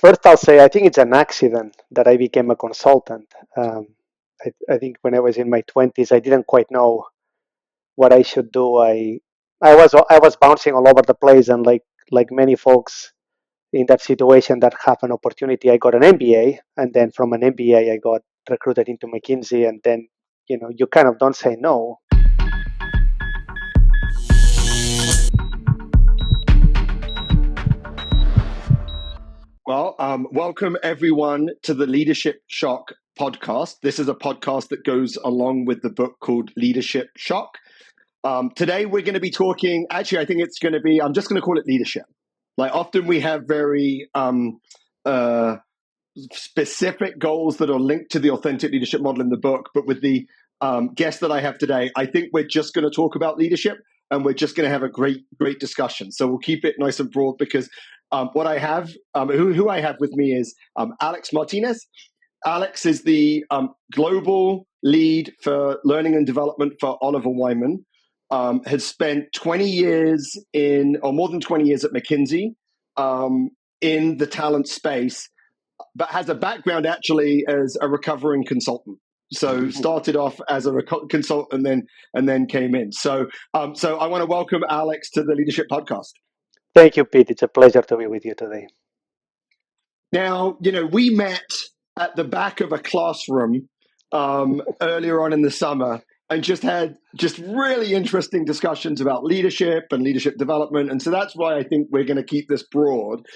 First, I'll say I think it's an accident that I became a consultant. I think when I was in my 20s, I didn't quite know what I should do. I was bouncing all over the place, and like many folks in that situation that have an opportunity, I got an MBA, and then from an MBA, I got recruited into McKinsey, and then you kind of don't say no. Well, welcome everyone to the Leadership Shock podcast. This is a podcast that goes along with the book called Leadership Shock. Today we're going to be talking, actually I think it's going to be, I'm just going to call it leadership. Like often we have very specific goals that are linked to the authentic leadership model in the book, but with the guest that I have today, I think we're just going to talk about leadership and we're just going to have a great discussion. So we'll keep it nice and broad because what I have, who I have with me is Alex Martinez. Alex is the global lead for learning and development for Oliver Wyman. Has spent 20 years more than 20 years at McKinsey in the talent space, but has a background actually as a recovering consultant. So started off as a consultant and then came in. So I want to welcome Alex to the Leadership Podcast. Thank you, Pete. It's a pleasure to be with you today. Now, we met at the back of a classroom earlier on in the summer and just had really interesting discussions about leadership and leadership development. And so that's why I think we're going to keep this broad.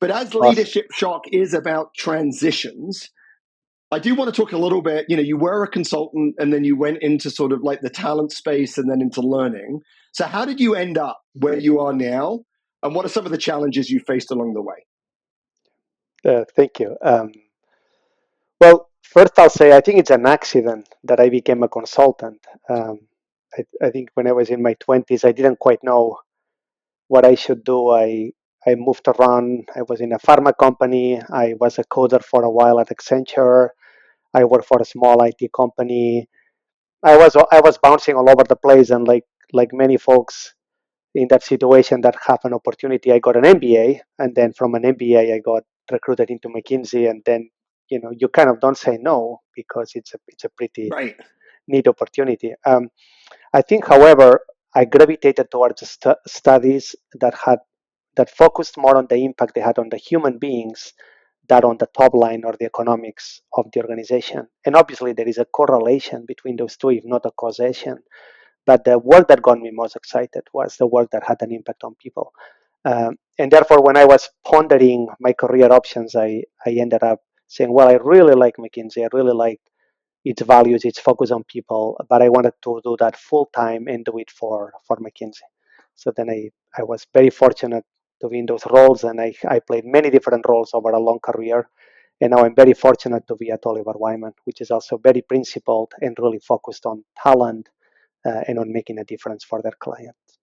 But as Leadership Shock is about transitions, I do want to talk a little bit, you were a consultant and then you went into sort of like the talent space and then into learning. So how did you end up where you are now? And what are some of the challenges you faced along the way? Thank you. Well, first I'll say I think it's an accident that I became a consultant. I think when I was in my 20s, I didn't quite know what I should do. I moved around. I was in a pharma company. I was a coder for a while at Accenture. I worked for a small IT company. I was bouncing all over the place, and like many folks in that situation that have an opportunity, I got an MBA, and then from an MBA, I got recruited into McKinsey, and then you kind of don't say no because it's a pretty neat opportunity. I think, however, I gravitated towards studies that focused more on the impact they had on the human beings than on the top line or the economics of the organization. And obviously, there is a correlation between those two, if not a causation. But the work that got me most excited was the work that had an impact on people. And therefore, when I was pondering my career options, I ended up saying, well, I really like McKinsey. I really like its values, its focus on people, but I wanted to do that full time and do it for McKinsey. So then I was very fortunate to be in those roles, and I played many different roles over a long career. And now I'm very fortunate to be at Oliver Wyman, which is also very principled and really focused on talent and on making a difference for their clients.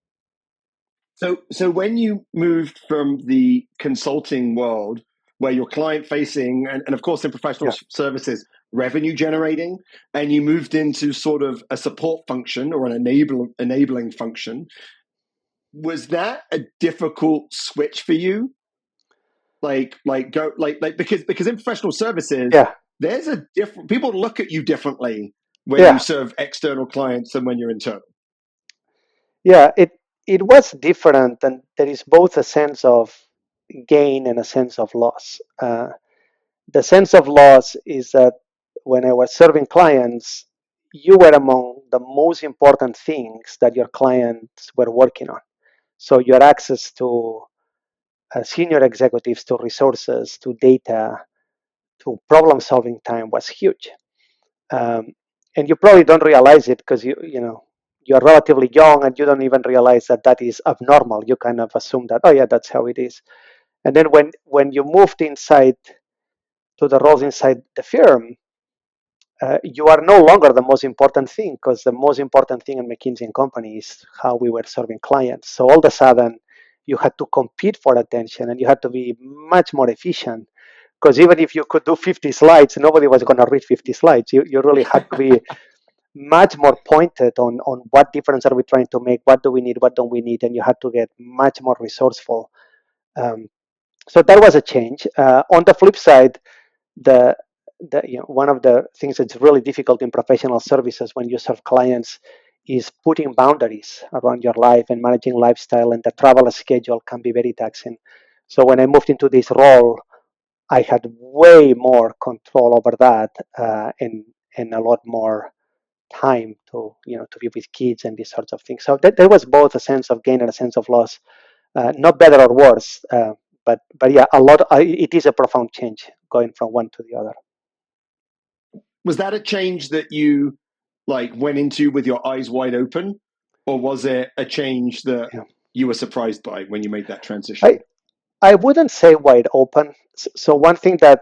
So when you moved from the consulting world, where you're client facing, and of course in professional services, revenue generating, and you moved into sort of a support function or an enabling function, was that a difficult switch for you? Because in professional services, there's a different, people look at you differently when you serve external clients than when you're internal. Yeah, it was different, and there is both a sense of gain and a sense of loss. The sense of loss is that when I was serving clients, you were among the most important things that your clients were working on. So your access to senior executives, to resources, to data, to problem-solving time was huge. And you probably don't realize it because you're relatively young and you don't even realize that is abnormal. You kind of assume that, oh yeah, that's how it is. And then when you moved inside to the roles inside the firm, you are no longer the most important thing, because the most important thing in McKinsey and Company is how we were serving clients. So all of a sudden, you had to compete for attention, and you had to be much more efficient, because even if you could do 50 slides, nobody was going to read 50 slides. You really had to be much more pointed on what difference are we trying to make, what do we need, what don't we need, and you had to get much more resourceful. So that was a change. On the flip side, the one of the things that's really difficult in professional services when you serve clients is putting boundaries around your life and managing lifestyle, and the travel schedule can be very taxing. So when I moved into this role, I had way more control over that, and a lot more time to to be with kids and these sorts of things. So there was both a sense of gain and a sense of loss, not better or worse, but yeah, a lot. It is a profound change going from one to the other. Was that a change that you like went into with your eyes wide open, or was it a change that Yeah. you were surprised by when you made that transition? I wouldn't say wide open. So one thing that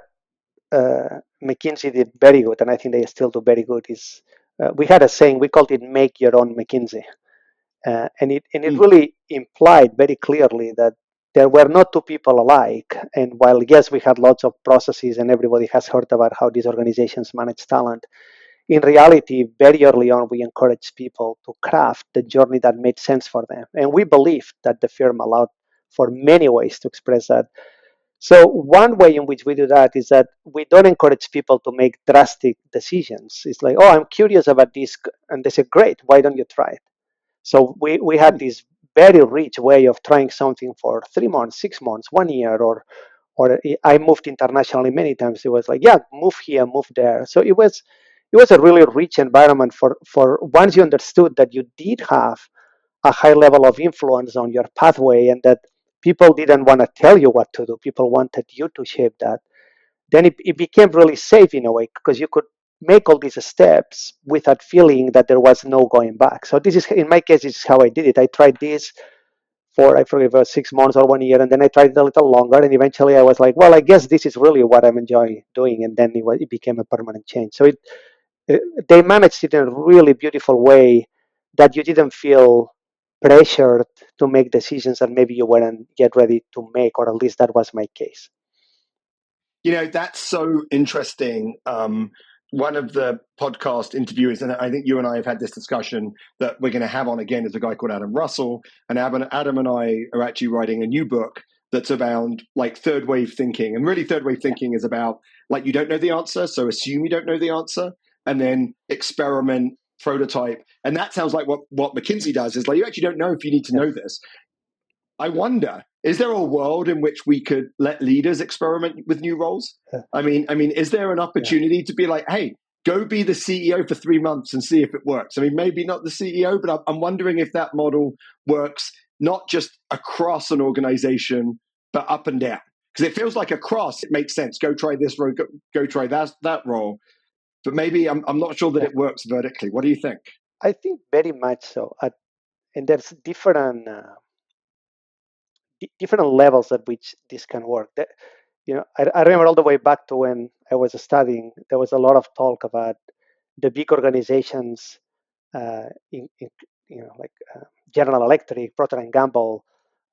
McKinsey did very good, and I think they still do very good, is we had a saying, we called it "Make Your Own McKinsey," and it Mm. really implied very clearly that there were not two people alike. And while yes, we had lots of processes, and everybody has heard about how these organizations manage talent, in reality, very early on, we encouraged people to craft the journey that made sense for them. And we believed that the firm allowed for many ways to express that. So, one way in which we do that is that we don't encourage people to make drastic decisions. It's like, oh, I'm curious about this. And they say, great, why don't you try it? So, we had Mm. this very rich way of trying something for 3 months, 6 months, 1 year, or I moved internationally many times. It was like, yeah, move here, move there. So it was a really rich environment for once you understood that you did have a high level of influence on your pathway, and that people didn't want to tell you what to do. People wanted you to shape that. Then it became really safe in a way, because you could make all these steps without feeling that there was no going back. So this is, in my case, this is how I did it. I tried this for, I forget, about 6 months or 1 year, and then I tried it a little longer, and eventually I was like, well, I guess this is really what I'm enjoying doing, and then it became a permanent change. So uh, they managed it in a really beautiful way, that you didn't feel pressured to make decisions that maybe you weren't yet ready to make, or at least that was my case. You know, that's so interesting. One of the podcast interviewers, and I think you and I have had this discussion that we're going to have on again, is a guy called Adam Russell. And Adam and I are actually writing a new book that's around like third wave thinking. And really, third wave Yeah, thinking is about like you don't know the answer, so assume you don't know the answer, and then experiment, prototype. And that sounds like what McKinsey does is like you actually don't know if you need to yeah, know this. I wonder, is there a world in which we could let leaders experiment with new roles? yeah, I mean, is there an yeah. opportunity to be like, hey, go be the CEO for 3 months and see if it works? I mean, maybe not the CEO, but I'm wondering if that model works not just across an organization, but up and down. Because it feels like across, it makes sense. Go try this role, go try that role. But maybe I'm not sure that Yeah. it works vertically. What do you think? I think very much so. And there's different levels at which this can work. I remember all the way back to when I was studying, there was a lot of talk about the big organizations, in like General Electric, Procter and Gamble,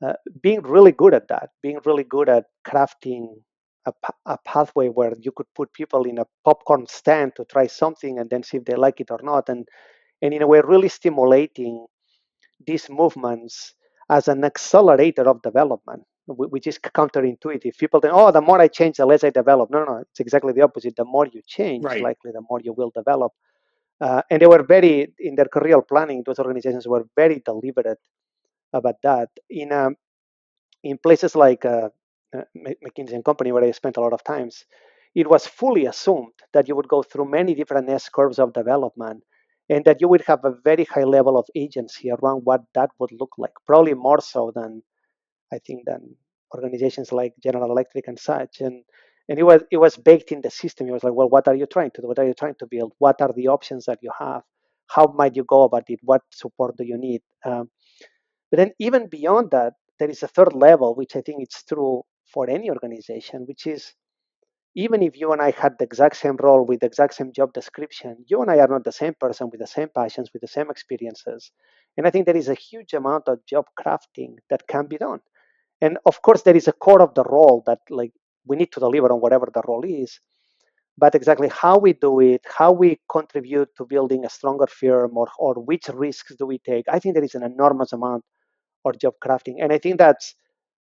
uh, being really good at that, being really good at crafting a pathway where you could put people in a popcorn stand to try something and then see if they like it or not, and in a way really stimulating these movements as an accelerator of development, which is counterintuitive. People think, oh, the more I change, the less I develop. No, no, no, it's exactly the opposite. The more you change, Right. likely the more you will develop. And they were very, in their career planning, those organizations were very deliberate about that. In places like McKinsey and Company, where I spent a lot of times, it was fully assumed that you would go through many different S curves of development, and that you would have a very high level of agency around what that would look like, probably more so than, I think, than organizations like General Electric and such. And it was baked in the system. It was like, well, what are you trying to do? What are you trying to build? What are the options that you have? How might you go about it? What support do you need? But then even beyond that, there is a third level, which I think it's true for any organization, which is, even if you and I had the exact same role with the exact same job description, you and I are not the same person with the same passions, with the same experiences. And I think there is a huge amount of job crafting that can be done. And of course, there is a core of the role that, like, we need to deliver on whatever the role is. But exactly how we do it, how we contribute to building a stronger firm, or which risks do we take, I think there is an enormous amount or job crafting. And I think that's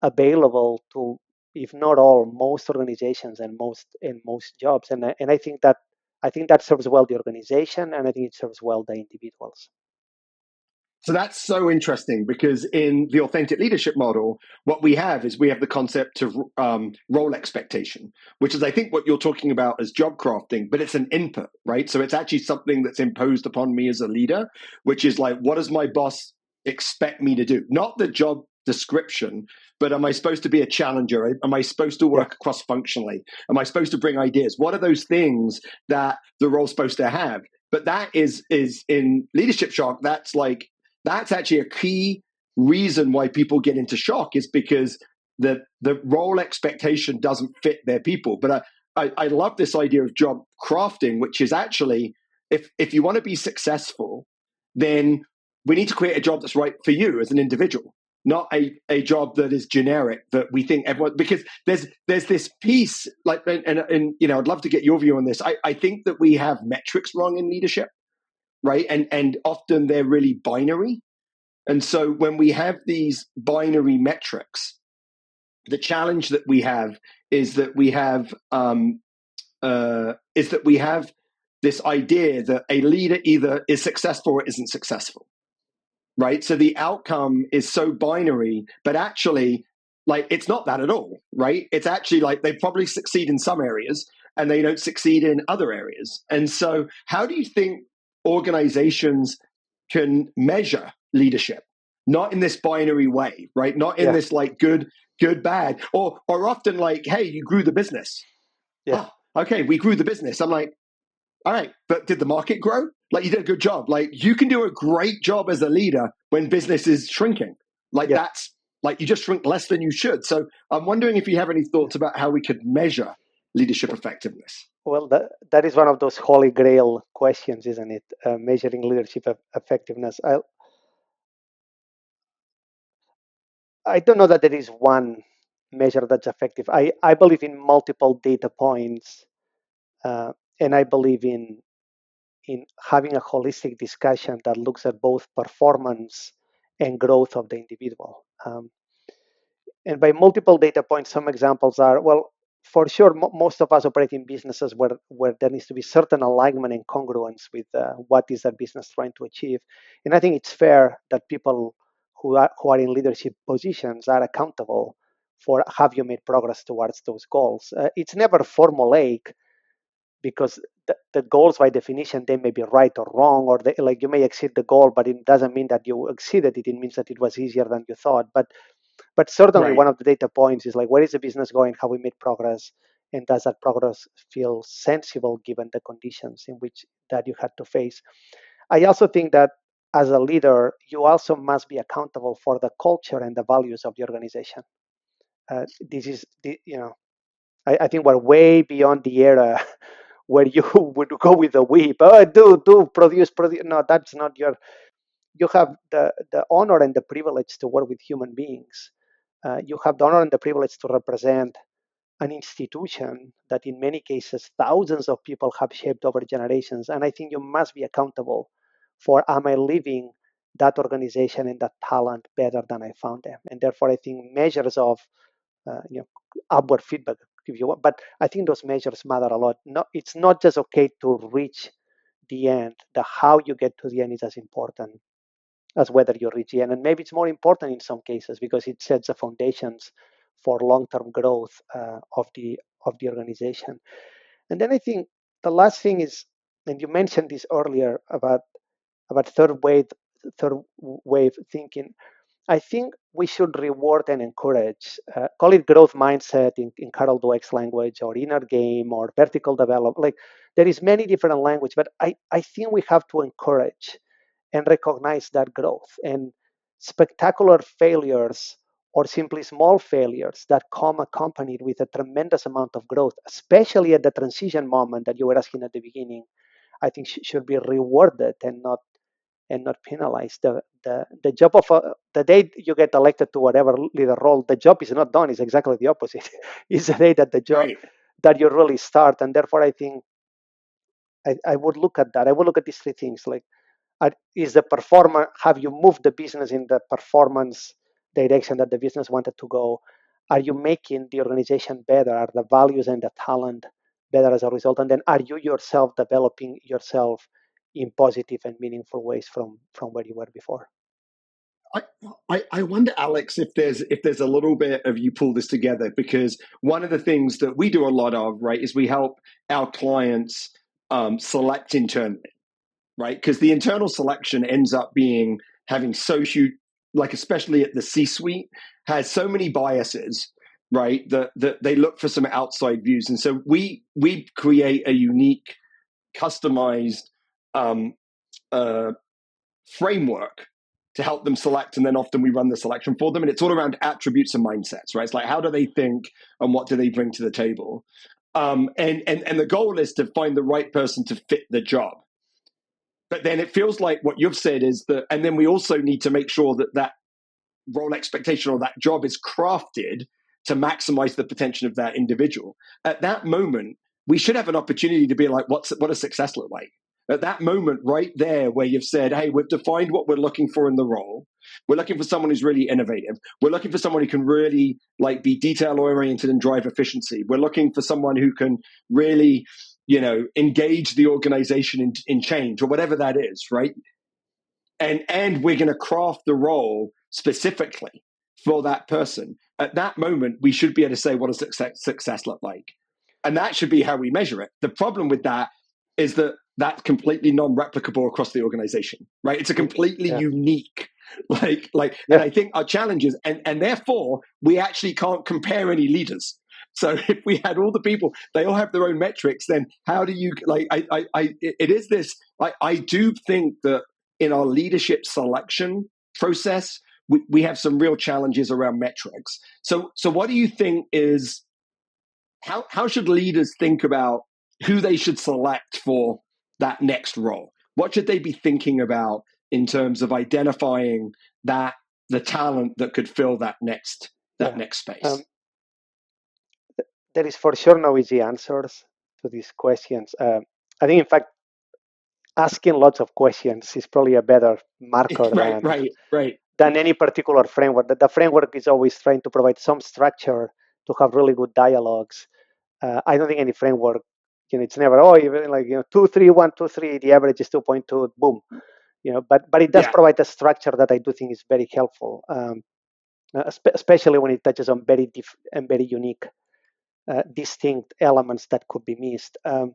available to if not all, most organizations and most jobs. And I think that serves well the organization, and I think it serves well the individuals. So that's so interesting because in the authentic leadership model, what we have is we have the concept of role expectation, which is, I think, what you're talking about as job crafting, but it's an input, right? So it's actually something that's imposed upon me as a leader, which is like, what does my boss expect me to do? Not the job description, but am I supposed to be a challenger? Am I supposed to Yeah, work cross functionally? Am I supposed to bring ideas? What are those things that the role's supposed to have? But that is in leadership shock. That's actually a key reason why people get into shock, is because the role expectation doesn't fit their people. But I love this idea of job crafting, which is actually, if you want to be successful, then we need to create a job that's right for you as an individual, not a job that is generic that we think everyone, because there's this piece like, and I'd love to get your view on this. I think that we have metrics wrong in leadership, right? And often they're really binary. And so when we have these binary metrics, the challenge that we have is that we have this idea that a leader either is successful or isn't successful, right? So the outcome is so binary, but actually, like, it's not that at all, right? It's actually like they probably succeed in some areas and they don't succeed in other areas. And so, how do you think organizations can measure leadership? Not in this binary way, right? Not in yeah, this like good, bad, or often like, hey, you grew the business. yeah, Oh, okay, we grew the business. I'm like, all right, but did the market grow? Like, you did a good job. Like, you can do a great job as a leader when business is shrinking. Like, yeah. that's like, you just shrink less than you should. So I'm wondering if you have any thoughts about how we could measure leadership effectiveness. Well, that is one of those holy grail questions, isn't it? Measuring leadership effectiveness. I don't know that there is one measure that's effective. I believe in multiple data points, uh, and I believe in having a holistic discussion that looks at both performance and growth of the individual. And by multiple data points, some examples are, well, for sure, most of us operate in businesses where there needs to be certain alignment and congruence with what is that business trying to achieve. And I think it's fair that people who are in leadership positions are accountable for have you made progress towards those goals. It's never formulaic, because the goals by definition, they may be right or wrong, or they, like, you may exceed the goal, but it doesn't mean that you exceeded it. It means that it was easier than you thought. But certainly Right. one of the data points is like, where is the business going? Have we made progress? And does that progress feel sensible given the conditions in which that you had to face? I also think that as a leader, you also must be accountable for the culture and the values of the organization. This is I think we're way beyond the era where you would go with the whip. Oh, do produce. No, that's not your. You have the honor and the privilege to work with human beings. You have the honor and the privilege to represent an institution that, in many cases, thousands of people have shaped over generations. And I think you must be accountable for, am I leaving that organization and that talent better than I found them? And therefore, I think measures of uh, you know, upward feedback, if you want. But I think those measures matter a lot. No, it's not just okay to reach the end. The how you get to the end is as important as whether you reach the end. And maybe it's more important in some cases because it sets the foundations for long-term growth of the organization. And then I think the last thing is, and you mentioned this earlier about third wave thinking. I think we should reward and encourage, call it growth mindset in Carol Dweck's language, or inner game, or vertical development. Like, there is many different language, but I think we have to encourage and recognize that growth, and spectacular failures or simply small failures that come accompanied with a tremendous amount of growth, especially at the transition moment that you were asking at the beginning. I think should be rewarded and not penalized. The job of the day you get elected to whatever leader role, the job is not done. It's exactly the opposite. It's the day that the job Right. that you really start. And therefore, I think I would look at that. I would look at these three things: like, is the performer, have you moved the business in the performance direction that the business wanted to go? are you making the organization better? Are the values and the talent better as a result? And then are you yourself developing yourself in positive and meaningful ways from where you were before? I wonder, Alex, if there's a little bit of you pull this together, because one of the things that we do a lot of, right, is we help our clients select internally, right? Because the internal selection ends up being having so huge, like especially at the C-suite, has so many biases, right? That they look for some outside views, and so we create a unique, customized framework to help them select, and then often we run the selection for them, and it's all around attributes and mindsets, right? It's like, how do they think and what do they bring to the table, and the goal is to find the right person to fit the job. But then it feels like what you've said is that, and then we also need to make sure that that role expectation or that job is crafted to maximize the potential of that individual. At that moment, we should have an opportunity to be like, what does success look like? At that moment, right there, where you've said, hey, we've defined what we're looking for in the role. We're looking for someone who's really innovative. We're looking for someone who can really like be detail oriented and drive efficiency. We're looking for someone who can really, engage the organization in change or whatever that is, right? And we're going to craft the role specifically for that person. At that moment, we should be able to say, what does success look like? And that should be how we measure it. The problem with that is that that's completely non-replicable across the organization, right? It's a completely unique, and I think our challenge is, and therefore we actually can't compare any leaders. So if we had all the people, they all have their own metrics, then how do you, it is this, I do think that in our leadership selection process, we have some real challenges around metrics. So what do you think is, how should leaders think about who they should select for that next role? What should they be thinking about in terms of identifying that the talent that could fill that next space? There is for sure no easy answers to these questions. I think, in fact, asking lots of questions is probably a better marker than any particular framework. The framework is always trying to provide some structure to have really good dialogues. I don't think any framework, it's never, even like, 2, 3, 1, 2, 3, the average is 2.2, boom. But it does provide a structure that I do think is very helpful, especially when it touches on very unique, distinct elements that could be missed. The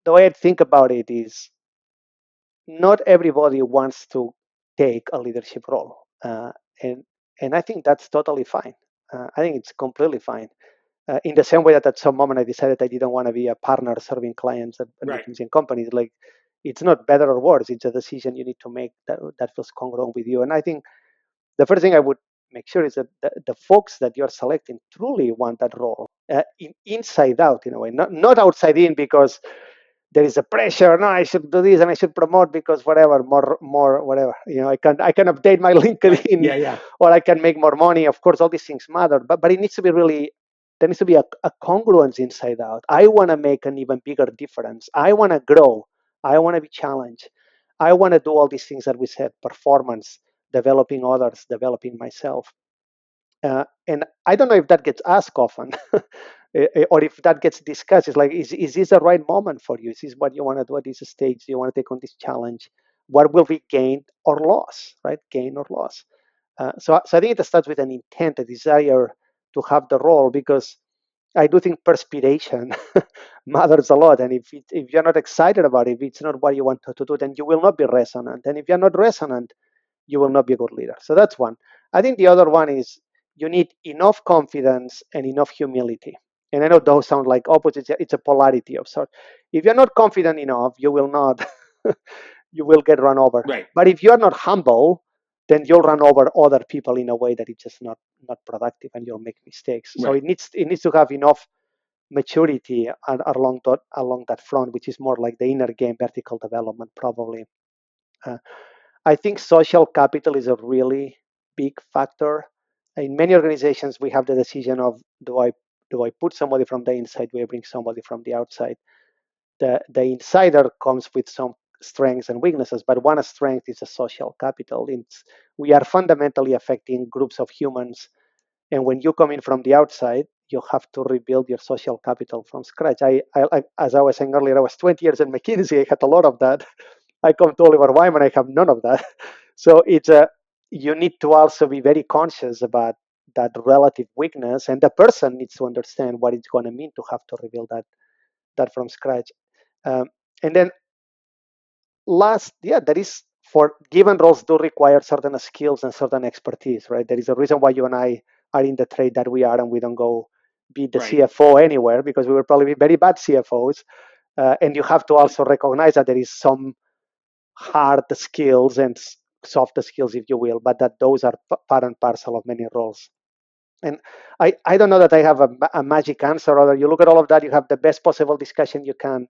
way I think about it is, not everybody wants to take a leadership role, and I think that's totally fine. I think it's completely fine. In the same way that at some moment I decided I didn't want to be a partner serving clients at McKinsey companies. Like, it's not better or worse. It's a decision you need to make that feels congruent with you. And I think the first thing I would make sure is that the folks that you're selecting truly want that role, inside out, in a way, not outside in, because there is a pressure. No, I should do this and I should promote because whatever, more whatever. I can update my LinkedIn, or I can make more money. Of course, all these things matter, but it needs to be really. There needs to be a congruence inside out. I want to make an even bigger difference. I want to grow. I want to be challenged. I want to do all these things that we said: performance, developing others, developing myself. And I don't know if that gets asked often, or if that gets discussed. It's like, is this the right moment for you? Is this what you want to do at this stage? Do you want to take on this challenge? What will be gained or lost, right? Gain or loss. So I think it starts with an intent, a desire to have the role, because I do think perspiration matters a lot. And if you're not excited about it, if it's not what you want to do, then you will not be resonant. And if you're not resonant, you will not be a good leader. So that's one. I think the other one is, you need enough confidence and enough humility. And I know those sound like opposites. It's a polarity of sorts. If you're not confident enough, you will not, you will get run over. Right. But if you're not humble, then you'll run over other people in a way that it's just not productive, and you'll make mistakes. So it needs to have enough maturity along that front, which is more like the inner game, vertical development, probably. I think social capital is a really big factor. In many organizations, we have the decision of, do I put somebody from the inside? Do I bring somebody from the outside? The insider comes with some strengths and weaknesses, but one strength is a social capital. It's we are fundamentally affecting groups of humans. And when you come in from the outside, you have to rebuild your social capital from scratch. As I was saying earlier, I was 20 years in McKinsey. I had a lot of that. I come to Oliver Wyman, I have none of that. So you need to also be very conscious about that relative weakness, and the person needs to understand what it's going to mean to have to rebuild that from scratch. Um, and then last, yeah, that is for given roles do require certain skills and certain expertise, right? There is a reason why you and I are in the trade that we are, and we don't go be the Right. CFO anywhere because we will probably be very bad CFOs. And you have to also recognize that there is some hard skills and soft skills, if you will, but that those are part and parcel of many roles. And I don't know that I have a magic answer, or you look at all of that, you have the best possible discussion you can.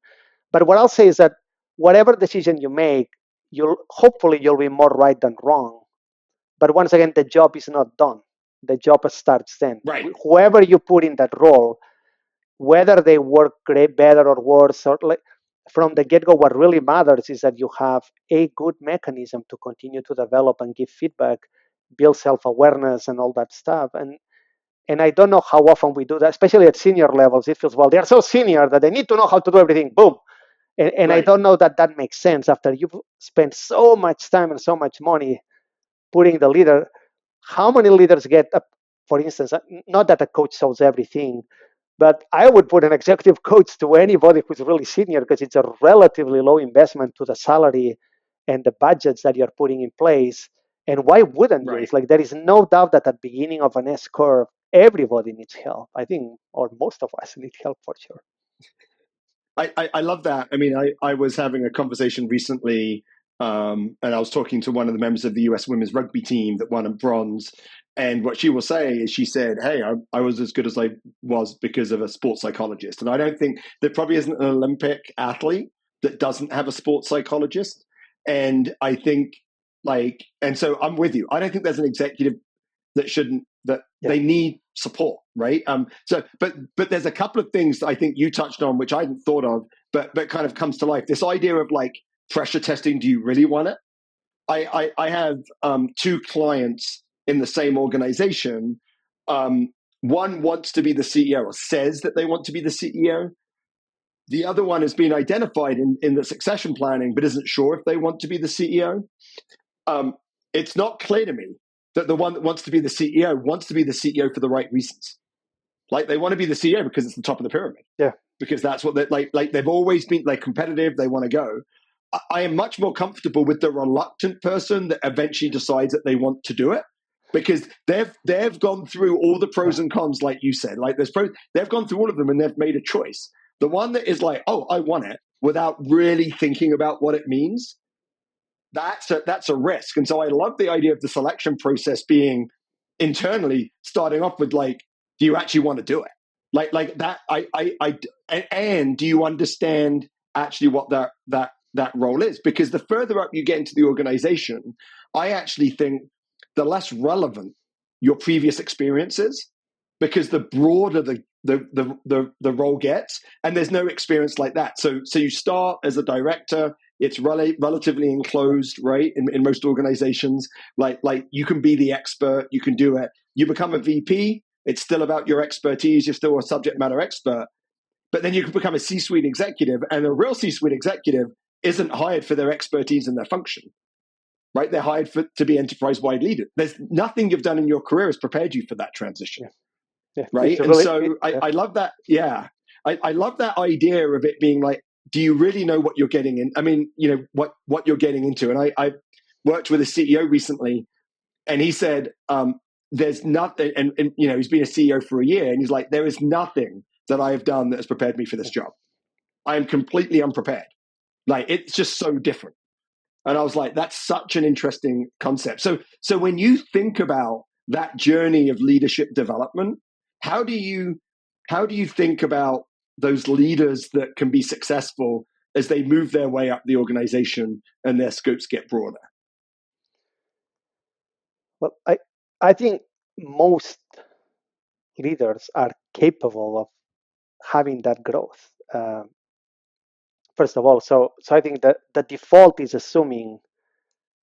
But what I'll say is that whatever decision you make, you'll be more right than wrong. But once again, the job is not done. The job starts then. Right. Whoever you put in that role, whether they work great, better or worse, or like from the get-go, what really matters is that you have a good mechanism to continue to develop and give feedback, build self-awareness, and all that stuff. And I don't know how often we do that, especially at senior levels. It feels, well, they're so senior that they need to know how to do everything. Boom. And I Right. don't know that that makes sense after you've spent so much time and so much money putting the leader. How many leaders get, for instance, not that a coach solves everything, but I would put an executive coach to anybody who's really senior because it's a relatively low investment to the salary and the budgets that you're putting in place. And why wouldn't you? Right. It's like there is no doubt that at the beginning of an S curve, everybody needs help. I think, or most of us need help for sure. I love that. I mean, I was having a conversation recently, and I was talking to one of the members of the US women's rugby team that won a bronze. And what she was saying is, she said, "Hey, I was as good as I was because of a sports psychologist." And I don't think there probably isn't an Olympic athlete that doesn't have a sports psychologist. And I think, and so I'm with you. I don't think there's an executive that shouldn't that Yeah. they need support, right? But there's a couple of things I think you touched on which I hadn't thought of, but kind of comes to life. This idea of like pressure testing. Do you really want it? I have two clients in the same organization. One wants to be the CEO or says that they want to be the CEO. The other one has been identified in the succession planning, but isn't sure if they want to be the CEO. It's not clear to me that the one that wants to be the CEO wants to be the CEO for the right reasons. Like they want to be the CEO because it's the top of the pyramid. Yeah. Because that's what they like they've always been like competitive, they want to go. I am much more comfortable with the reluctant person that eventually decides that they want to do it because they've gone through all the pros and cons, like you said. Like there's pros, they've gone through all of them and they've made a choice. The one that is like, oh, I want it without really thinking about what it means, that's a risk. And so I love the idea of the selection process being internally starting off with like, do you actually want to do it? Like that. And do you understand actually what that role is? Because the further up you get into the organization, I actually think the less relevant your previous experience is, because the broader the role gets, and there's no experience like that. So you start as a director. It's relatively enclosed, right? In most organizations, like you can be the expert, you can do it. You become a VP, it's still about your expertise. You're still a subject matter expert, but then you can become a C-suite executive, and a real C-suite executive isn't hired for their expertise and their function, right? They're hired to be enterprise-wide leader. There's nothing you've done in your career has prepared you for that transition, right? And so I love that. Yeah, I love that idea of it being like, do you really know what you're getting in? I mean, what you're getting into. And I worked with a CEO recently, and he said, there's nothing, and he's been a CEO for a year, and he's like, there is nothing that I have done that has prepared me for this job. I am completely unprepared. Like, it's just so different. And I was like, that's such an interesting concept. So when you think about that journey of leadership development, how do you think about those leaders that can be successful as they move their way up the organization and their scopes get broader? Well, I think most leaders are capable of having that growth. First of all, so I think that the default is assuming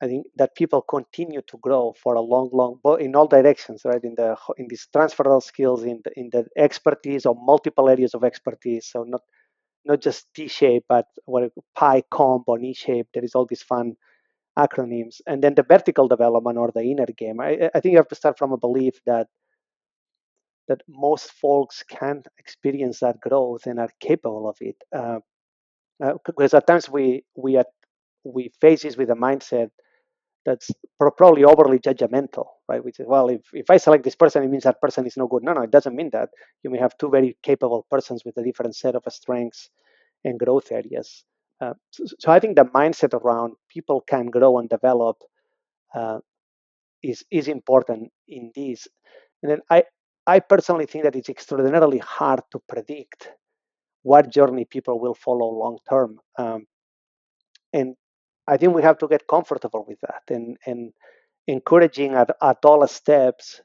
I think that people continue to grow for a long, in all directions, right? In these transferable skills, in the expertise of multiple areas of expertise. So not just T-shape, but what pi, comp, or E-shape. There is all these fun acronyms, and then the vertical development or the inner game. I think you have to start from a belief that most folks can experience that growth and are capable of it. Because at times we face this with a mindset that's probably overly judgmental, right? Which is, well, if I select this person, it means that person is no good. No, it doesn't mean that. You may have two very capable persons with a different set of strengths and growth areas. So I think the mindset around people can grow and develop uh, is important in this. And then I personally think that it's extraordinarily hard to predict what journey people will follow long term. And I think we have to get comfortable with that and encouraging at all steps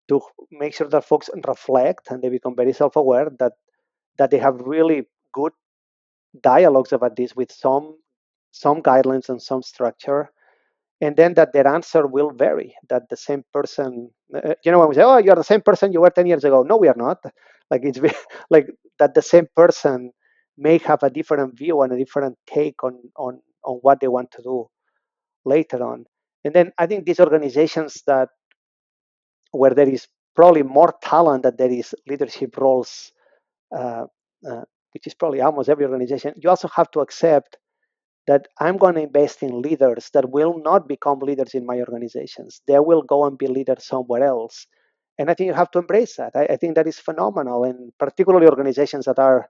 to make sure that folks reflect and they become very self-aware that they have really good dialogues about this with some guidelines and some structure, and then that their answer will vary. That the same person, when we say, "Oh, you're the same person you were 10 years ago," no, we are not. Like it's like that the same person may have a different view and a different take on what they want to do later on. And then I think these organizations that where there is probably more talent than there is leadership roles, uh, uh, which is probably almost every organization, you also have to accept that I'm going to invest in leaders that will not become leaders in my organizations. They will go and be leaders somewhere else. And I think you have to embrace that. I think that is phenomenal, and particularly organizations that are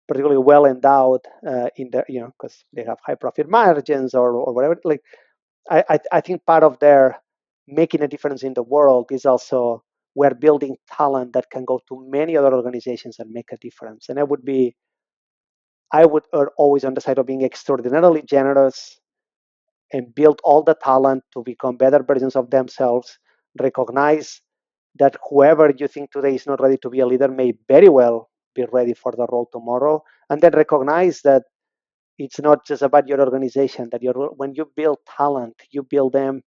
particularly well endowed in the, because they have high profit margins or whatever. Like I think part of their making a difference in the world is also we're building talent that can go to many other organizations and make a difference. And I would err always on the side of being extraordinarily generous and build all the talent to become better versions of themselves. Recognize that whoever you think today is not ready to be a leader may very well be ready for the role tomorrow. And then recognize that it's not just about your organization, that when you build talent, you build them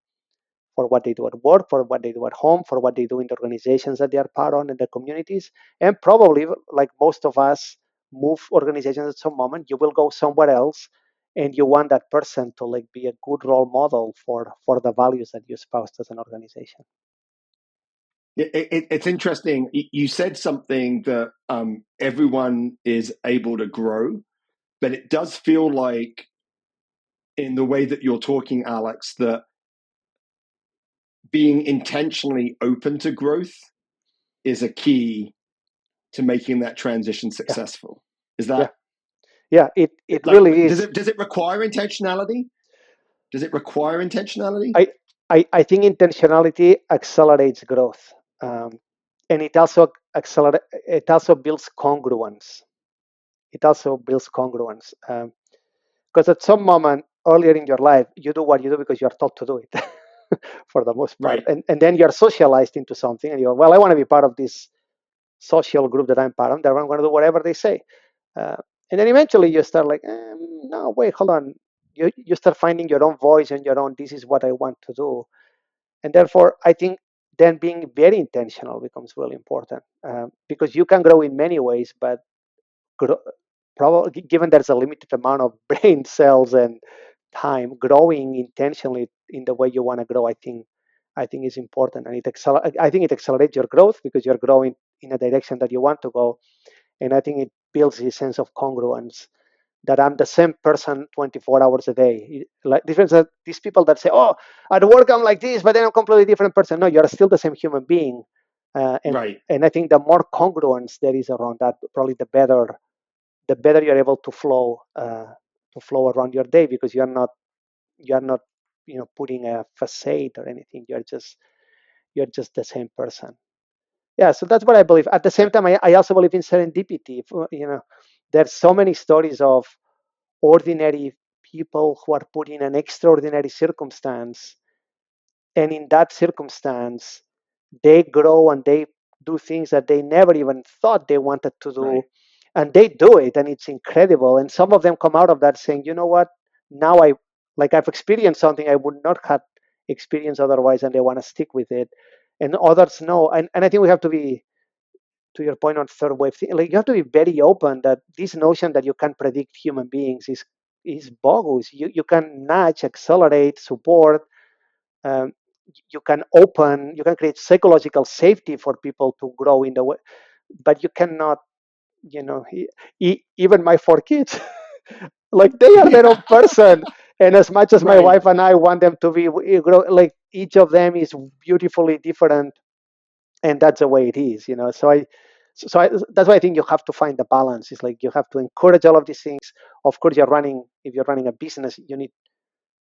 for what they do at work, for what they do at home, for what they do in the organizations that they are part of, in the communities. And probably, like most of us move organizations at some moment, you will go somewhere else, and you want that person to like be a good role model for the values that you espouse as an organization. It's interesting. You said something that everyone is able to grow, but it does feel like in the way that you're talking, Alex, that being intentionally open to growth is a key to making that transition successful. Is that? Yeah, it like, really is. Does it require intentionality? Does it require intentionality? I think intentionality accelerates growth, and it also builds congruence. It also builds congruence, because at some moment earlier in your life, you do what you do because you're taught to do it, for the most part, Right. and then you're socialized into something, and you go, well, I want to be part of this social group that I'm part of. That I'm going to do whatever they say, uh, and then eventually you start like, no, wait, hold on. You start finding your own voice and your own. This is what I want to do, and therefore I think then being very intentional becomes really important, because you can grow in many ways, but probably given there's a limited amount of brain cells and time, growing intentionally in the way you want to grow, I think is important, and I think it accelerates your growth because you're growing in a direction that you want to go, and I think it builds a sense of congruence that I'm the same person 24 hours a day. Like these people that say, "Oh, at work I'm like this, but then I'm a completely different person." No, you're still the same human being, and Right. I think the more congruence there is around that, probably the better you're able to flow around your day, because you're not putting a facade or anything. You're just the same person. Yeah, so that's what I believe. At the same time, I also believe in serendipity. There's so many stories of ordinary people who are put in an extraordinary circumstance, and in that circumstance they grow and they do things that they never even thought they wanted to do. Right. And they do it, and it's incredible, and some of them come out of that saying, you know what, now I like I've experienced something I would not have experienced otherwise, and they want to stick with it. And others know. And I think we have to be, to your point on third wave thing, like you have to be very open that this notion that you can predict human beings is bogus. You can nudge, accelerate, support. Um, you can open, you can create psychological safety for people to grow in the way, but you cannot, you know, even my 4 kids, like they are their own person. And as much as my Right. wife and I want them to be, like each of them is beautifully different, and that's the way it is, you know. That's why I think you have to find the balance. It's like you have to encourage all of these things. Of course, if you're running a business, you need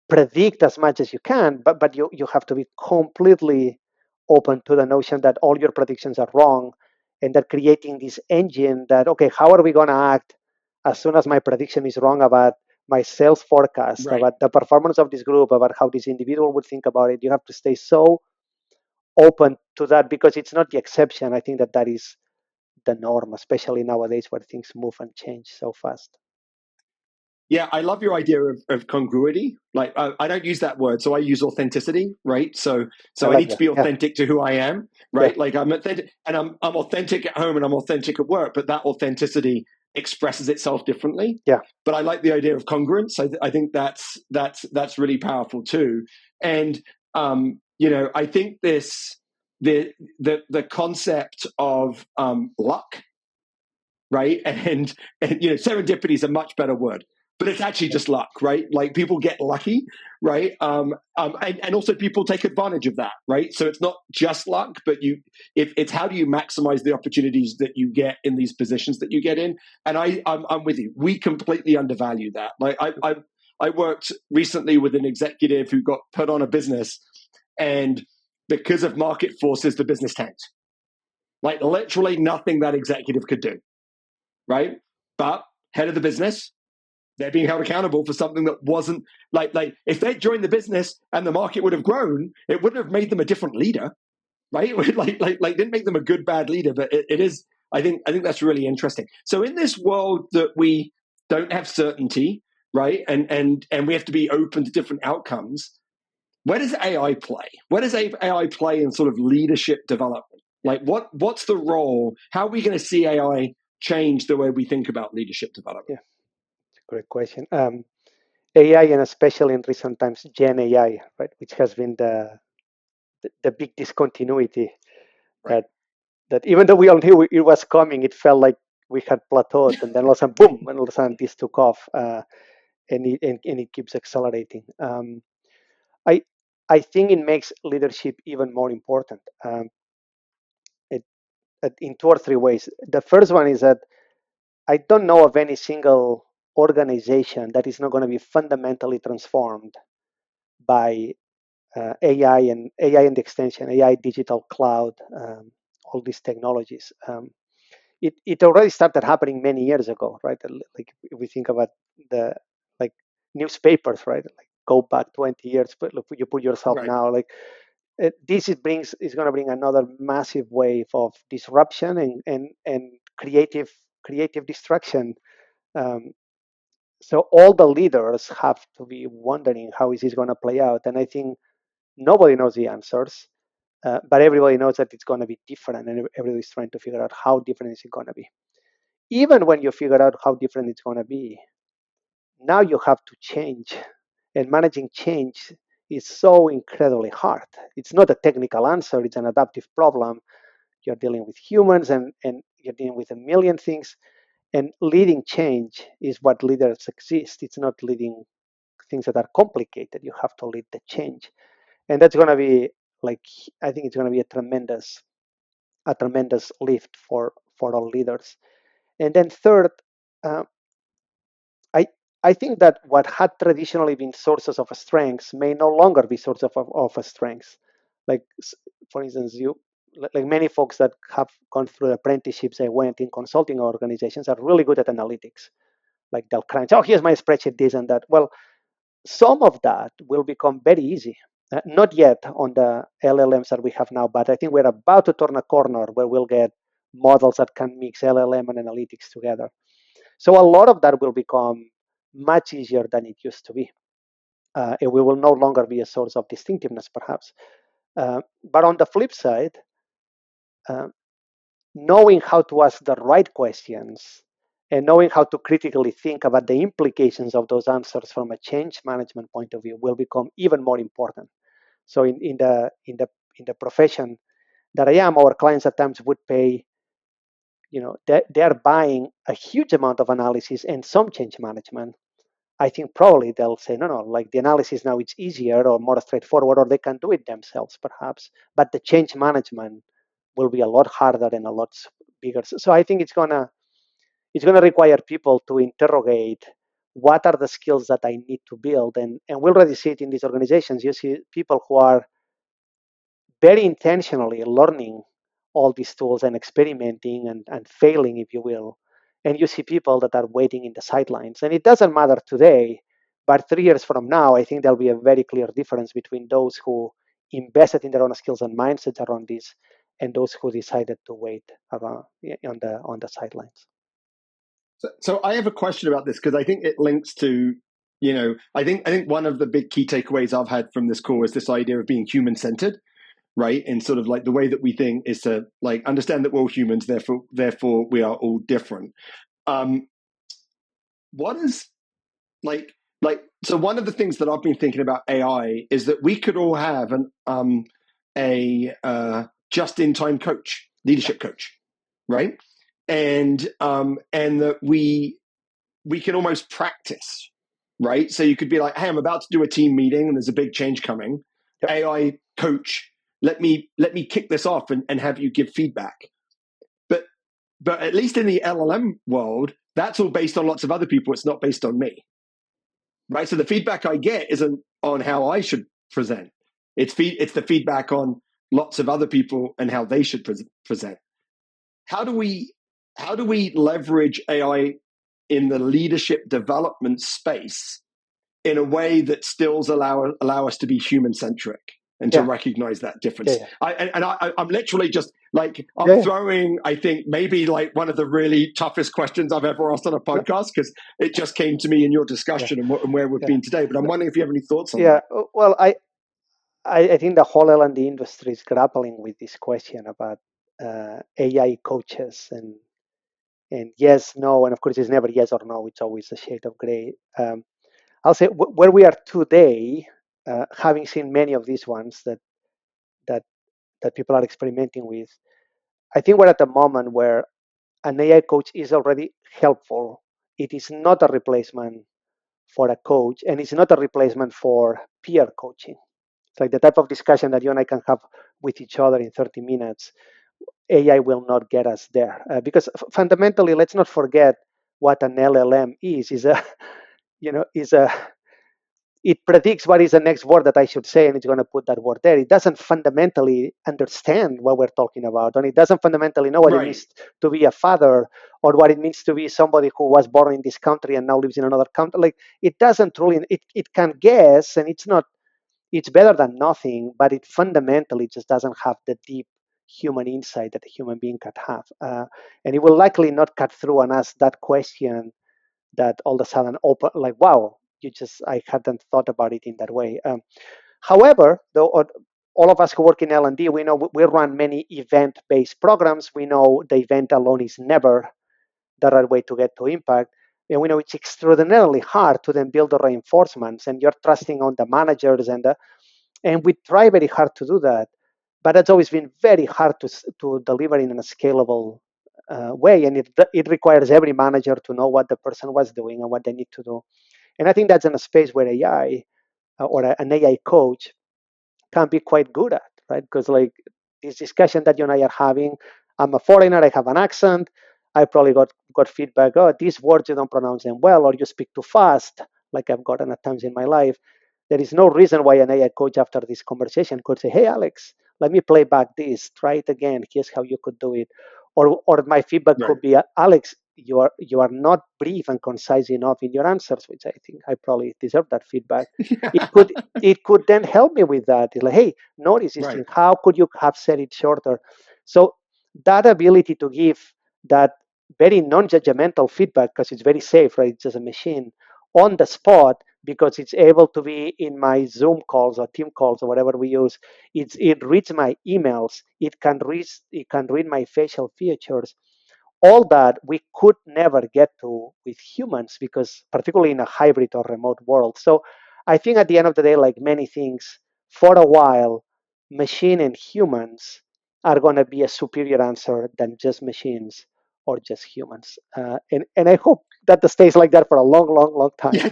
predict as much as you can, but you have to be completely open to the notion that all your predictions are wrong, and that creating this engine that, okay, how are we going to act as soon as my prediction is wrong about my sales forecast, Right. about the performance of this group, about how this individual would think about it. You have to stay so open to that, because it's not the exception. I think that is the norm, especially nowadays where things move and change so fast. Yeah, I love your idea of congruity. Like, I don't use that word, so I use authenticity, right? I So I like need to that. be Yeah, authentic to who I am, yeah, right? Like I'm authentic, and I'm authentic at home, and I'm authentic at work, but that authenticity expresses itself differently. yeah, But I like the idea of congruence. I think that's really powerful too. And I think the concept of luck, right? And serendipity is a much better word, but it's actually just luck, right? Like people get lucky, right? And also people take advantage of that, right? So it's not just luck, but if it's how do you maximize the opportunities that you get in these positions that you get in? And I'm with you. We completely undervalue that. Like I worked recently with an executive who got put on a business, and because of market forces, the business tanked. Like literally nothing that executive could do, right? But head of the business, they're being held accountable for something that wasn't like if they joined the business and the market would have grown, it wouldn't have made them a different leader, right? like didn't make them a good bad leader, but it is. I think that's really interesting. So in this world that we don't have certainty, right, and we have to be open to different outcomes. Where does AI play? Where does AI play in sort of leadership development? Like what's the role? How are we going to see AI change the way we think about leadership development? yeah. Great question. AI, and especially in recent times, Gen AI, right, which has been the big discontinuity, Right. that even though we all knew it was coming, it felt like we had plateaued, and then all of a sudden, boom, and all of a sudden this took off, and it keeps accelerating. I I think it makes leadership even more important. It, in 2 or 3 ways. The first one is that I don't know of any single organization that is not going to be fundamentally transformed by AI and the extension, AI, digital cloud, all these technologies. It already started happening many years ago, right? Like if we think about the like newspapers, right? Like go back 20 years, but look, you put yourself Right. now, like this is going to bring another massive wave of disruption and creative destruction. Um, so all the leaders have to be wondering how is this going to play out, and I think nobody knows the answers, but everybody knows that it's going to be different, and everybody's trying to figure out how different is it going to be. Even when you figure out how different it's going to be, now you have to change, and managing change is so incredibly hard. It's not a technical answer; it's an adaptive problem. You're dealing with humans, and you're dealing with a million things. And leading change is what leaders exist. It's not leading things that are complicated. You have to lead the change, and that's going to be like, I think it's going to be a tremendous lift for all leaders. And then third, uh, I I think that what had traditionally been sources of strengths may no longer be sources of strengths. Like for instance, like many folks that have gone through apprenticeships, they went in consulting organizations, are really good at analytics. Like they'll crunch, oh, here's my spreadsheet, this and that. Well, some of that will become very easy. Not yet on the LLMs that we have now, but I think we're about to turn a corner where we'll get models that can mix LLM and analytics together. So a lot of that will become much easier than it used to be. and we will no longer be a source of distinctiveness, perhaps. But on the flip side, uh, knowing how to ask the right questions and knowing how to critically think about the implications of those answers from a change management point of view will become even more important. So in the profession that I am, our clients at times would pay, they are buying a huge amount of analysis and some change management. I think probably they'll say, no, like the analysis now it's easier or more straightforward, or they can do it themselves perhaps. But the change management will be a lot harder and a lot bigger. So I think it's gonna require people to interrogate what are the skills that I need to build. And we already see it in these organizations. You see people who are very intentionally learning all these tools and experimenting and failing, if you will. And you see people that are waiting in the sidelines. And it doesn't matter today, but 3 years from now, I think there'll be a very clear difference between those who invested in their own skills and mindsets around this and those who decided to wait around on the sidelines. So I have a question about this because I think it links to, I think one of the big key takeaways I've had from this call is this idea of being human centered, right? And sort of like the way that we think is to like understand that we're all humans, therefore we are all different. What is like so one of the things that I've been thinking about AI is that we could all have a just in time coach, leadership coach, right? And that we can almost practice, right? So you could be like, hey, I'm about to do a team meeting and there's a big change coming. Yep. AI coach, let me kick this off and have you give feedback. But at least in the LLM world, that's all based on lots of other people. It's not based on me, right? So the feedback I get isn't on how I should present. It's the feedback on lots of other people and how they should present. How do we leverage AI in the leadership development space in a way that still allow us to be human centric and to recognize that difference? I'm literally just like throwing, I think maybe like one of the really toughest questions I've ever asked on a podcast, because it just came to me in your discussion and where we've been today. But I'm wondering if you have any thoughts on that. Well, I think the whole L&D industry is grappling with this question about AI coaches and yes, no, and of course it's never yes or no. It's always a shade of gray. I'll say where we are today, having seen many of these ones that people are experimenting with, I think we're at a moment where an AI coach is already helpful. It is not a replacement for a coach, and it's not a replacement for peer coaching. It's like the type of discussion that you and I can have with each other in 30 minutes. AI will not get us there because fundamentally, let's not forget what an LLM is. It predicts what is the next word that I should say, and it's going to put that word there. It doesn't fundamentally understand what we're talking about, and it doesn't fundamentally know what it means to be a father or what it means to be somebody who was born in this country and now lives in another country. Like it doesn't really. It can guess, and it's not. It's better than nothing, but it fundamentally just doesn't have the deep human insight that a human being can have, and it will likely not cut through and ask that question that all of a sudden open, like, wow, I hadn't thought about it in that way. However, though, all of us who work in L&D, we know we run many event-based programs. We know the event alone is never the right way to get to impact. And we know it's extraordinarily hard to then build the reinforcements, and you're trusting on the managers and we try very hard to do that, but it's always been very hard to deliver in a scalable way, and it requires every manager to know what the person was doing and what they need to do. And I think that's in a space where AI or an AI coach can be quite good at, right? Because like this discussion that you and I are having, I'm a foreigner, I have an accent, I probably got feedback, oh, these words you don't pronounce them well, or you speak too fast, like I've gotten at times in my life. There is no reason why an AI coach after this conversation could say, hey, Alex, let me play back this, try it again, here's how you could do it. Or my feedback could be, Alex, you are not brief and concise enough in your answers, which I think I probably deserve that feedback. It could then help me with that. It's like, hey, notice this thing. How could you have said it shorter? So that ability to give that very non-judgmental feedback, because it's very safe, right? It's just a machine on the spot, because it's able to be in my Zoom calls or team calls or whatever we use. It reads my emails. It can read my facial features. All that we could never get to with humans, because particularly in a hybrid or remote world. So I think at the end of the day, like many things, for a while, machine and humans are going to be a superior answer than just machines or just humans. And I hope that stays like that for a long, long, long time. Yeah.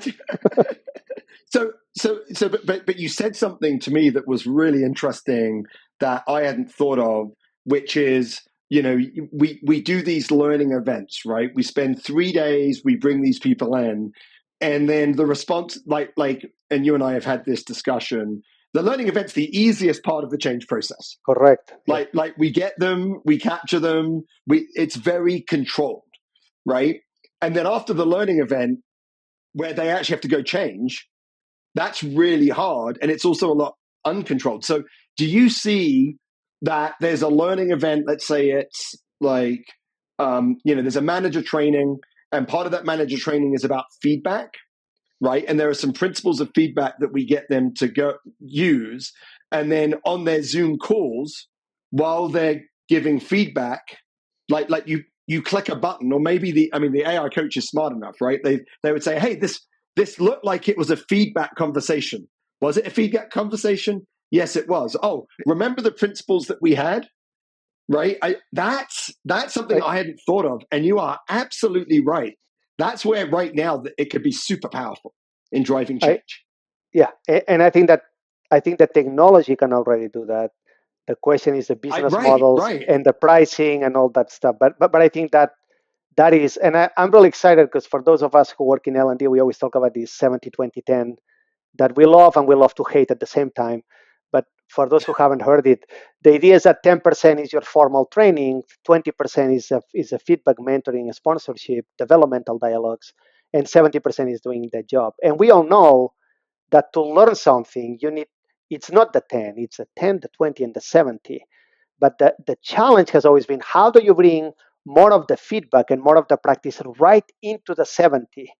But you said something to me that was really interesting that I hadn't thought of, which is, we do these learning events, right? We spend 3 days, we bring these people in, and then the response, and you and I have had this discussion. The learning event's the easiest part of the change process. Correct. Yeah. Like we get them, we capture them, it's very controlled, right? And then after the learning event, where they actually have to go change, that's really hard, and it's also a lot uncontrolled. So do you see that there's a learning event? Let's say it's like there's a manager training, and part of that manager training is about feedback, right? And there are some principles of feedback that we get them to go use, and then on their Zoom calls, while they're giving feedback, like you click a button, or maybe the AI coach is smart enough, right? They would say, hey, this looked like it was a feedback conversation. Was it a feedback conversation? Yes, it was. Oh, remember the principles that we had? Right? That's something I hadn't thought of, and you are absolutely right. That's where right now it could be super powerful in driving change. And I think that technology can already do that. The question is the business models Right. and the pricing and all that stuff. But I think that is, and I'm really excited, because for those of us who work in L&D, we always talk about this 70-20-10 that we love and we love to hate at the same time. But for those who haven't heard it, the idea is that 10% is your formal training, 20% is a feedback, mentoring, a sponsorship, developmental dialogues, and 70% is doing the job. And we all know that to learn something, it's not the 10, it's the 10, the 20, and the 70. But the challenge has always been, how do you bring more of the feedback and more of the practice right into the 70?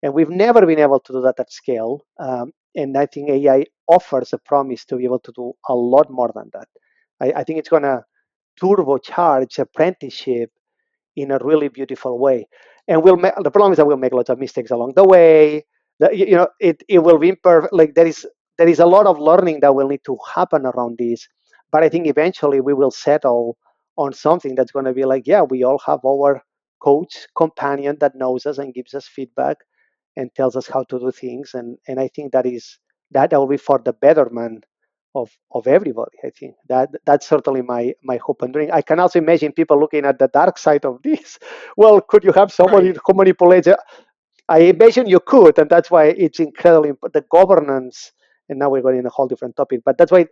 And we've never been able to do that at scale. And I think AI offers a promise to be able to do a lot more than that. I think it's going to turbocharge apprenticeship in a really beautiful way. And the problem is that we'll make lots of mistakes along the way. It will be imperfect. Like there is a lot of learning that will need to happen around this. But I think eventually we will settle on something that's going to be like, yeah, we all have our coach companion that knows us and gives us feedback and tells us how to do things. And I think that will be for the betterment of everybody. I think that's certainly my hope and dream. I can also imagine people looking at the dark side of this. Well, could you have somebody who manipulates it? I imagine you could, and that's why it's incredibly important. The governance, and now we're going in a whole different topic, but that's why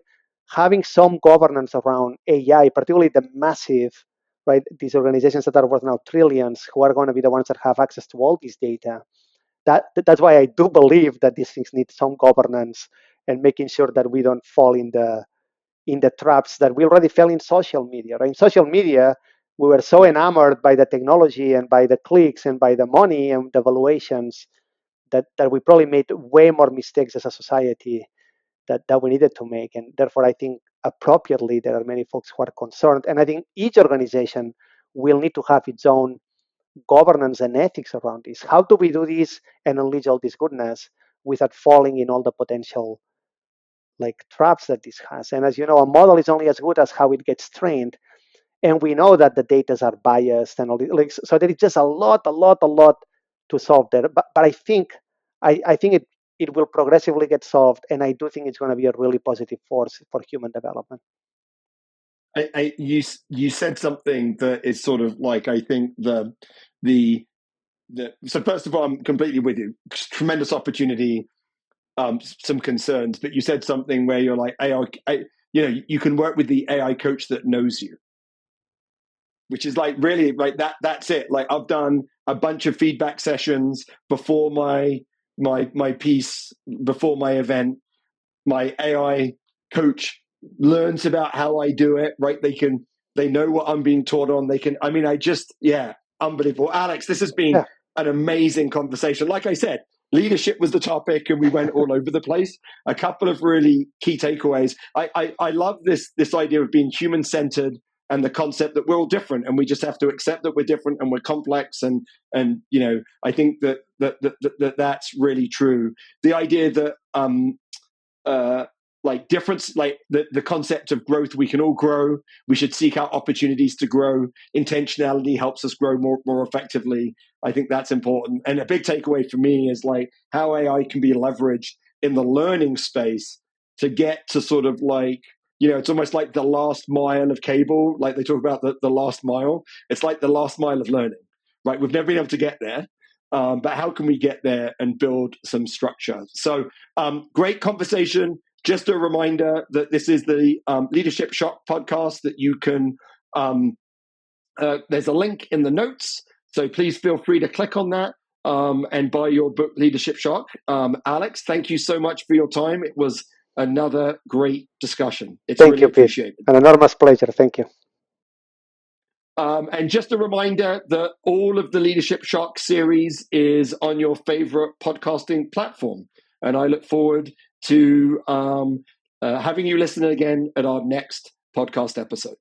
having some governance around AI, particularly the massive, right, these organizations that are worth now trillions, who are going to be the ones that have access to all this data. That's why I do believe that these things need some governance, and making sure that we don't fall in the traps that we already fell in social media. Right? In social media, we were so enamored by the technology and by the clicks and by the money and the valuations that we probably made way more mistakes as a society that we needed to make. And therefore, I think appropriately there are many folks who are concerned. And I think each organization will need to have its own governance and ethics around this. How do we do this and unleash all this goodness without falling in all the potential like traps that this has? And as you know, a model is only as good as how it gets trained. And we know that the data are biased and all this. Like, so there is just a lot to solve there. But I think it will progressively get solved, and I do think it's going to be a really positive force for human development. You said something that is sort of like, I think the so first of all, I'm completely with you. Tremendous opportunity, some concerns, but you said something where you're like, AI, you can work with the AI coach that knows you, which is like really right. That's it. Like I've done a bunch of feedback sessions before my piece, before my event. My AI coach learns about how I do it. Right? They know what I'm being taught on. They can. I mean, unbelievable. Alex, this has been Yeah. an amazing conversation. Like I said, leadership was the topic, and we went all over the place. A couple of really key takeaways. I love this idea of being human centered and the concept that we're all different, and we just have to accept that we're different and we're complex. And I think that's really true. The idea that like difference, like the concept of growth, we can all grow. We should seek out opportunities to grow. Intentionality helps us grow more effectively. I think that's important. And a big takeaway for me is like how AI can be leveraged in the learning space to get to sort of like, it's almost like the last mile of cable. Like they talk about the last mile. It's like the last mile of learning, right? We've never been able to get there. But how can we get there and build some structure? So great conversation. Just a reminder that this is the Leadership Shock podcast that you can, there's a link in the notes. So please feel free to click on that and buy your book, Leadership Shock. Alex, thank you so much for your time. It was another great discussion. It's Thank really you, Pete. appreciated. An enormous pleasure. Thank you. And just a reminder that all of the Leadership Shock series is on your favorite podcasting platform. And I look forward to having you listen again at our next podcast episode.